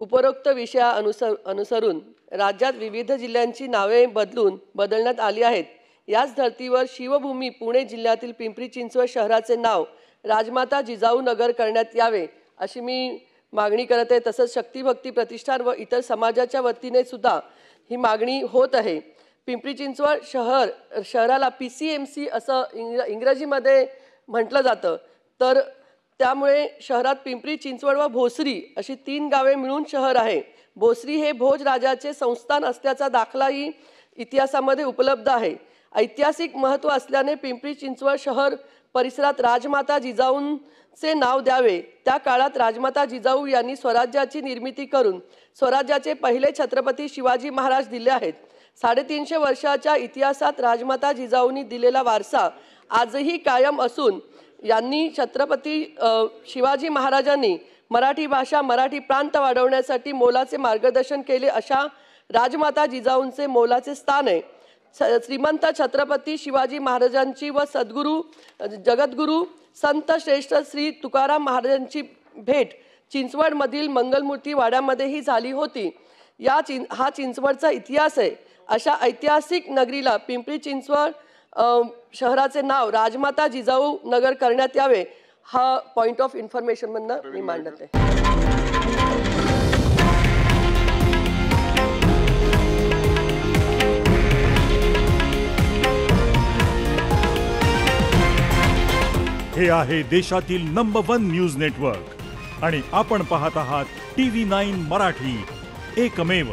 उपरोक्त अनुसरून राज्यात विविध जिल्ह्यांची नावे बदलण्यात आली आहेत। याच धर्तीवर शिवभूमी पुणे जिल्ह्यातील पिंपरी चिंचवड शहराचे नाव राजमाता जिजाऊ नगर करण्यात यावे अशी मी मागणी करत आहे। तसंच शक्तिभक्ती प्रतिष्ठान व इतर समाजाच्या वतीने सुद्धा ही मागणी होत आहे। पिंपरी चिंचवड शहराला PCMC असं इंग्रजीमध्ये म्हटलं जातं। तर त्यामुळे शहरात पिंपरी चिंचवड व भोसरी अशी 3 गावे मिळून शहर आहे। भोसरी हे भोज राजाचे संस्थान असल्याचा दाखलाही इतिहासामध्ये उपलब्ध आहे। ऐतिहासिक महत्त्व असल्याने पिंपरी चिंचवड शहर परिसरात राजमाता जिजाऊंचे नाव द्यावे। त्या काळात राजमाता जिजाऊ यांनी स्वराज्याची निर्मिती करून स्वराज्याचे पहिले छत्रपती शिवाजी महाराज दिले आहेत। 350 वर्षाच्या इतिहासात राजमाता जिजाऊंनी दिलेला वारसा आजही कायम असून यांनी छत्रपती शिवाजी महाराजांनी मराठी भाषा मराठी प्रांत वाढवण्यासाठी मोलाचे मार्गदर्शन केले अशा राजमाता जिजाऊंचे मोलाचे स्थान आहे। श्रीमंत छत्रपती शिवाजी महाराजांची व सद्गुरू जगद्गुरू संत श्रेष्ठ श्री तुकाराम महाराजांची भेट चिंचवडमधील मंगलमूर्ती वाड्यामध्येही झाली होती। हा चिंचवडचा इतिहास आहे। अशा ऐतिहासिक नगरीला पिंपरी चिंचवड शहराचे नाव राजमाता जिजाऊ नगर करण्यात यावे हा पॉइंट ऑफ इन्फॉर्मेशन म्हणून मी मांडत आहे। हे आहे देशातील नंबर 1 न्यूज नेटवर्क आणि आपण पाहत आहात TV9 मराठी, एकमेव।